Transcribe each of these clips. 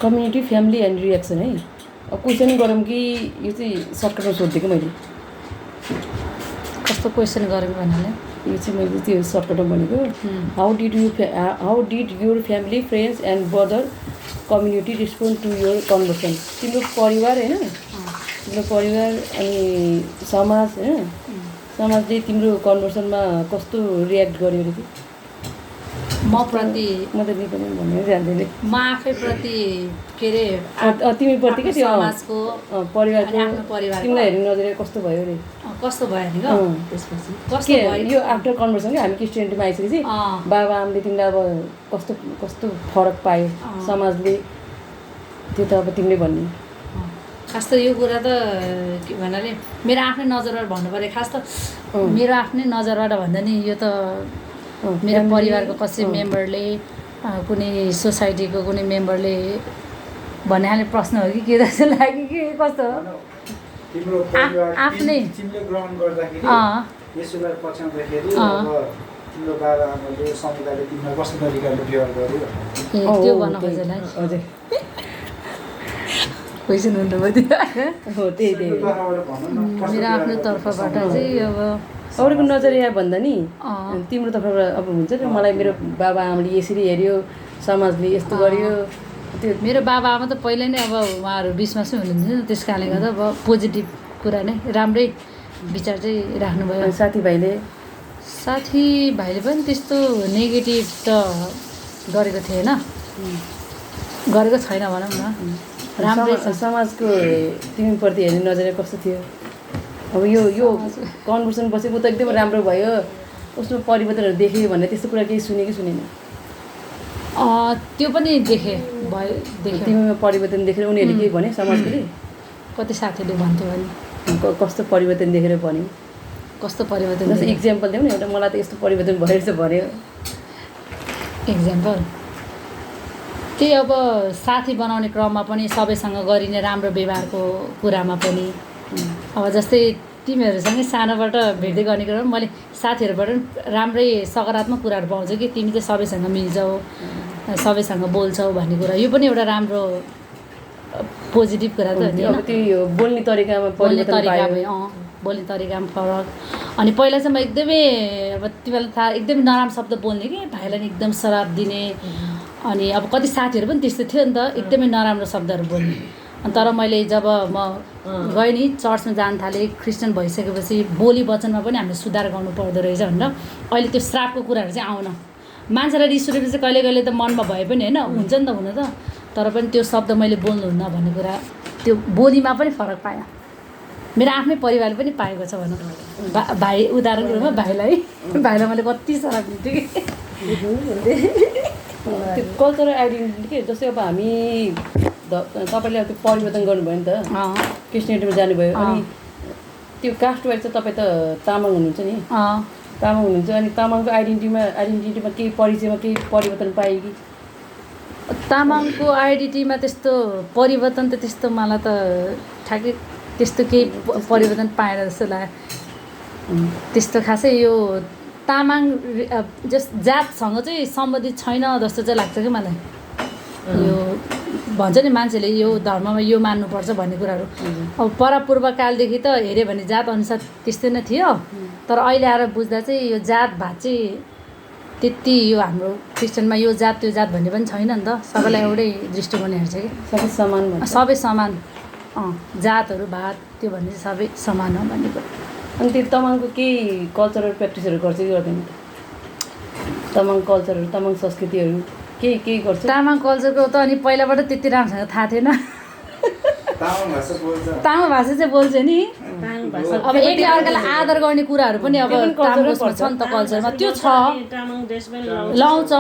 Community family and reaction है। अब question गरौँ कि यो चाहिँ सर्टकटमा सोधिदिएको मैले। कस्तो क्वेसन गरौँ भन्नाले यो चाहिँ मैले त्यो सर्टकटमा भनेको how did your family friends and brother community respond to your conversion. तिम्रो परिवार होइन, तिम्रो परिवार अनि समाज होइन, समाजले तिम्रो कन्भर्सनमा कस्तो रियाक्ट गर्यो अरे कि म प्रति म त नेपाली भन्नु जान्दैन। म आफैप्रति के अरे तिमीप्रति के त्यो समाजको परिवारको आफ्नो परिवार तिमीलाई हेर्ने नजरिया कस्तो भयो अरे? कस्तो भयो नि त्यसपछि कस्तो के भयो यो आफ्टर कन्भर्सन कि हामी क्रिस्टियनिटीमा आइसकेपछि बाबा आमाले तिमीलाई अब कस्तो कस्तो फरक पायो समाजले, त्यो त अब तिमीले भन्ने। खास त यो कुरा त के भन्नाले मेरो आफ्नै नजरबाट भन्नु पऱ्यो। खास त मेरो आफ्नै नजरबाट भन्दा नि यो त मेरो परिवारको कसै मेम्बरले कुनै सोसाइटीको कुनै मेम्बरले भन्ने प्रश्न हो कि के जस्तो लाग्यो कि कस्तो तिम्रो आफ्नै तिमीले ग्रहण गर्दाखेरि यसोलाई पछ्याउँदाखेरि अब तिम्रो बाबा आमाले समुदायले तिमीलाई कस्तो तरिकाले व्यवहार गर्यो त्यो भन्न खोजेला। हजुर क्वेसन हुनुभयो त्यो हो त्यही मेरो आफ्नो तर्फबाट चाहिँ अब अरूको नजरिया भन्दा नि तिम्रो तर्फबाट अब हुन्छ नि मलाई मेरो बाबा आमाले यसरी हेऱ्यो, समाजले यस्तो गर्यो। त्यो मेरो बाबा आमा त पहिला नै अब उहाँहरू बिचमा चाहिँ हुनुहुन्थ्यो नि, त्यस कारणले गर्दा अब पोजिटिभ कुरा नै राम्रै विचार चाहिँ राख्नुभयो। साथीभाइले पनि त्यस्तो नेगेटिभ त गरेको थिएन, गरेको छैन भनौँ न। राम्रै समाजको तिमीप्रति हेर्ने नजरिया कस्तो थियो? अब यो कन्भर्सन पछि म त एकदम राम्रो भयो, उसमा परिवर्तनहरू देखेँ भन्ने त्यस्तो कुरा केही सुने कि सुनेन? त्यो पनि देखेँ भयो, देखेँ। तिमीमा परिवर्तन देखेर उनीहरूले केही भने समाजले? कति साथीहरूले भन्थ्यो भने कस्तो परिवर्तन देखेर भन्यो? कस्तो परिवर्तन जस्तो इक्जाम्पल देऊ न एउटा, मलाई त यस्तो परिवर्तन भएर चाहिँ भन्यो। इक्जाम्पल त्यही अब साथी बनाउने क्रममा पनि सबैसँग गरिने राम्रो व्यवहारको कुरामा पनि अब जस्तै तिमीहरूसँगै सानोबाट भेट्दै गर्ने क्रममा मैले साथीहरूबाट राम्रै सकारात्मक कुराहरू पाउँछु कि तिमी चाहिँ सबैसँग मिल्छौ, सबैसँग बोल्छौ भन्ने कुरा, यो पनि एउटा राम्रो पोजिटिभ कुरा त हो नि। अब त्यो बोल्ने तरिकामा बोल्ने तरिकामा फरक। अनि पहिला चाहिँ म एकदमै अब तिमीलाई थाहा एकदमै नराम्रो शब्द बोल्ने कि भाइलाई एकदम श्राप दिने, अनि अब कति साथीहरू पनि त्यस्तो थियो नि त, एकदमै नराम्रो शब्दहरू बोल्ने। अनि तर मैले जब म गएँ नि चर्चमा जान थालेँ, क्रिस्चियन भइसकेपछि बोली वचनमा पनि हामीले सुधार गर्नु पर्दो रहेछ भनेर अहिले त्यो श्रापको कुराहरू चाहिँ आउन मान्छेलाई रिस उठेपछि कहिले कहिले त मनमा भए पनि होइन, हुन्छ नि त हुन त, तर पनि त्यो शब्द मैले बोल्नुहुन्न भन्ने कुरा त्यो बोलीमा पनि फरक पाएँ। मेरो आफ्नै परिवारले पनि पाएको छ भनौँ। भाइ उदाहरणको रूपमा भाइलाई मैले कति श्राप दिन्थेँ कि त्यो कल्चरल आइडेन्टिटी के। जस्तै अब हामी तपाईँले अब त्यो परिवर्तन गर्नुभयो नि त, क्रिस्टियनिटीमा जानुभयो, अनि त्यो कास्ट वाइज चाहिँ तपाईँ त तामाङ हुनुहुन्छ नि, तामाङ हुनुहुन्छ, अनि तामाङको आइडेन्टिटीमा केही परिचयमा केही परिवर्तन पायो कि? तामाङको आइडेन्टिटीमा त्यस्तो परिवर्तन त त्यस्तो मलाई त ठ्याक्कै त्यस्तो केही परिवर्तन पाएन जस्तो लाग्यो। त्यस्तो खासै यो तामाङ जातसँग चाहिँ सम्बन्धित छैन जस्तो चाहिँ लाग्छ कि मलाई। यो भन्छ नि मान्छेले यो धर्ममा यो मान्नुपर्छ भन्ने कुराहरू अब परापूर्वकालदेखि त हेऱ्यो भने जात अनुसार त्यस्तै नै थियो, तर अहिले आएर बुझ्दा चाहिँ यो जात भात चाहिँ त्यति यो हाम्रो क्रिस्चियनमा यो जात त्यो जात भन्ने पनि छैन नि त, सबैलाई एउटै दृष्टिकोण हेर्छ कि सबै समान। जातहरू भात त्यो भन्ने चाहिँ सबै समान हो भन्ने कुरा। अनि त्यो तामाङको केही कल्चरल प्र्याक्टिसहरू गर्छ कि गर्दैन? तामाङ कल्चरहरू, तामाङ संस्कृतिहरू केही गर्छ? तामाङ कल्चरको त अनि पहिलाबाट त्यति राम्रोसँग थाहा थिएन। तामाङ भाषा चाहिँ बोल्छ नि, अब एकले अर्कालाई आदर गर्ने कुराहरू पनि अब तामाङमा छ नि त, कल्चरमा त्यो छ, लाउँछ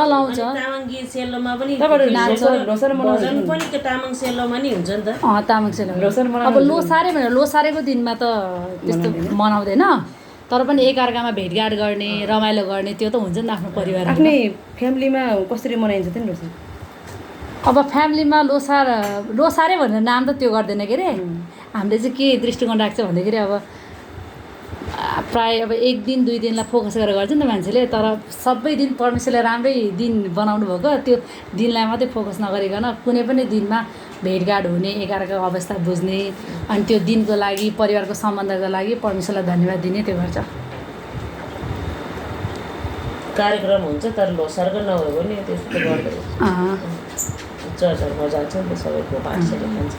तामाङ सेलो। अब लोसारे भनेर लोसारेको दिनमा त त्यस्तो मनाउँदैन, तर पनि एकअर्कामा भेटघाट गर्ने रमाइलो गर्ने त्यो त हुन्छ नि आफ्नो परिवार। आफ्नै फ्यामिलीमा कसरी मनाइन्छ त नि लोसार? अब फ्यामिलीमा लोसारे भनेर नाम त त्यो गर्दैन के अरे। हामीले चाहिँ के दृष्टिकोण राख्छ भन्दाखेरि अब प्रायः अब 1 दिन 2 दिनलाई फोकस गरेर गर्छ नि त मान्छेले, तर सबै दिन परमेश्वरले राम्रै दिन बनाउनु भएको, त्यो दिनलाई मात्रै फोकस नगरिकन कुनै पनि दिनमा भेटघाट हुने, एकाअर्काको अवस्था बुझ्ने, अनि त्यो दिनको लागि परिवारको सम्बन्धको लागि परमेश्वरलाई धन्यवाद दिने, त्यो गर्छ। कार्यक्रम हुन्छ तर लोसारको नभए पनि त्यस्तो गर्दैन। चर्चहरूमा जान्छ नि त सबैको भाषाले खान्छ।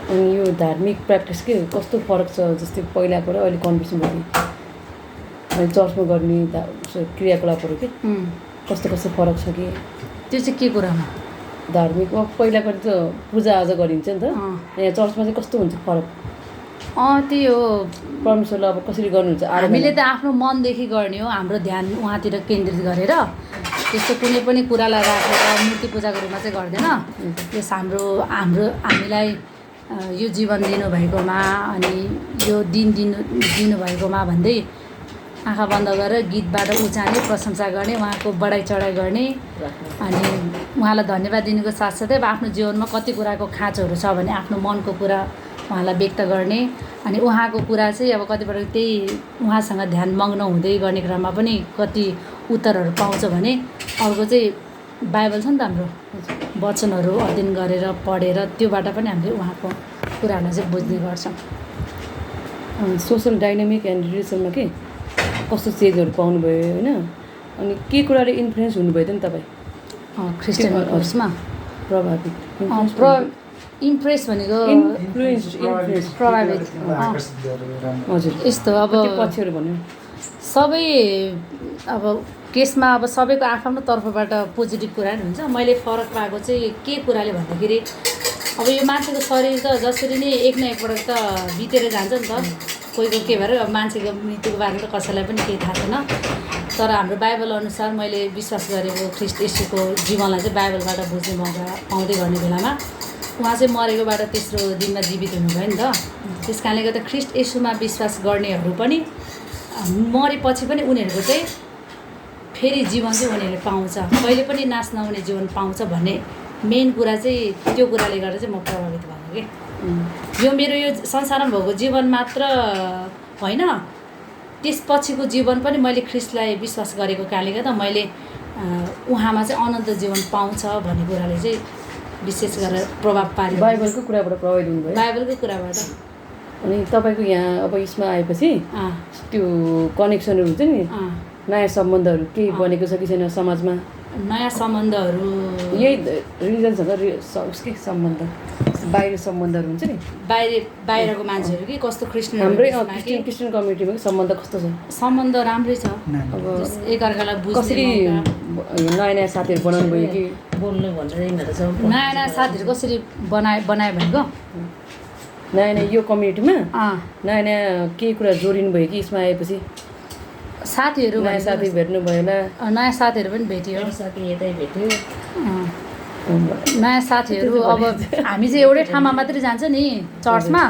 अनि यो धार्मिक प्र्याक्टिस के कस्तो फरक छ, जस्तै पहिलाको र अहिले कन्भर्सेसनपछि अनि चर्चमा गर्ने क्रियाकलापहरू के कस्तो कस्तो फरक छ कि? त्यो चाहिँ के कुरामा? धार्मिकमा पहिलाको त पूजाआजा गरिन्छ नि त, यहाँ चर्चमा चाहिँ कस्तो हुन्छ फरक? त्यही हो, परमेश्वरलाई अब कसरी गर्नुहुन्छ? हामीले त आफ्नो मनदेखि गर्ने हो, हाम्रो ध्यान उहाँतिर केन्द्रित गरेर त्यस्तो कुनै पनि कुरालाई राखेर मूर्ति पूजाको रूपमा चाहिँ गर्दैन। त्यस हामीलाई यो जीवन दिनुभएकोमा अनि यो दिन दिनुभएकोमा भन्दै आँखा बन्द गरेर गीतबाट उचाल्ने, प्रशंसा गर्ने, उहाँको बढाइ चढाइ गर्ने, अनि उहाँलाई धन्यवाद दिनुको साथसाथै अब आफ्नो जीवनमा कति कुराको खाँचोहरू छ भने आफ्नो मनको कुरा उहाँलाई व्यक्त गर्ने, अनि उहाँको कुरा चाहिँ अब कतिपल्ट त्यही उहाँसँग ध्यान मग्न हुँदै गर्ने क्रममा पनि कति उत्तरहरू पाउँछ भने अर्को चाहिँ बाइबल छ नि त हाम्रो, वचनहरू अध्ययन गरेर पढेर त्योबाट पनि हामीले उहाँको कुराहरूलाई चाहिँ बुझ्ने गर्छौँ। सोसल डाइनामिक एन्ड रिलेसनमा के कस्तो चेन्जहरू पाउनुभयो होइन? अनि के कुराले इन्फ्लुएन्स हुनुभयो त नि तपाईँ क्रिस्चियन उसमा? प्रभावित इम्प्रेस भनेको प्रभावित। हजुर, यस्तो अब पक्षहरू भन्नु सबै अब केसमा अब सबैको आफ्नो तर्फबाट पोजिटिभ कुराहरू हुन्छ। मैले फरक पाएको चाहिँ के कुराले भन्दाखेरि अब यो मान्छेको शरीर त जसरी नै एक न एकपटक त बितेर जान्छ नि त, कोहीको के भएर अब मान्छेको मृत्युको बारेमा त कसैलाई पनि केही थाहा छैन। तर हाम्रो बाइबल अनुसार मैले विश्वास गरेको ख्रिस्ट येशूको जीवनलाई चाहिँ बाइबलबाट बुझ्ने मौका पाउँदै गर्ने बेलामा उहाँ चाहिँ मरेकोबाट तेस्रो दिनमा जीवित हुनुभयो नि त। त्यस कारणले गर्दा ख्रिस्ट येशूमा विश्वास गर्नेहरू पनि मरेपछि पनि उनीहरूको चाहिँ फेरि जीवन चाहिँ उनीहरूले पाउँछ, कहिले पनि नाश नहुने जीवन पाउँछ भन्ने मेन कुरा चाहिँ त्यो कुराले गर्दा चाहिँ म प्रभावित भएँ कि यो मेरो यो संसारमा भएको जीवन मात्र होइन, त्यसपछिको जीवन पनि मैले ख्रिस्टलाई विश्वास गरेको कारणले गर्दा मैले उहाँमा चाहिँ अनन्त जीवन पाउँछ भन्ने कुराले चाहिँ विशेष गरेर प्रभाव पार्यो। बाइबलको कुराबाट प्रभावित हुनुभयो? बाइबलकै कुराबाट। अनि तपाईँको यहाँ अब यसमा आएपछि त्यो कनेक्सनहरू हुन्छ नि, नयाँ सम्बन्धहरू केही बनेको छ कि छैन समाजमा? नयाँ सम्बन्धहरू यही रिलिजनसँग उसकै सम्बन्ध, बाहिर सम्बन्धहरू हुन्छ नि, बाहिरको मान्छेहरू कि कस्तो हाम्रै क्रिस्चियन कम्युनिटीमा सम्बन्ध कस्तो छ? सम्बन्ध राम्रै छ। अब एकअर्कालाई कसरी नयाँ नयाँ साथीहरू बनाउनु भयो कि? बोल्नु भनेर यिनीहरू छ नयाँ नयाँ साथीहरू कसरी बनायो भनेको नयाँ नयाँ यो कम्युनिटीमा नयाँ नयाँ केही कुरा जोडिनु भयो कि यसमा आएपछि? साथीहरू नयाँ साथी भेट्नु भयो होला? नयाँ साथीहरू पनि भेट्यो, साथी यतै भेट्यो। नयाँ साथीहरू अब हामी चाहिँ एउटै ठाउँमा मात्रै जान्छ नि चर्चमा,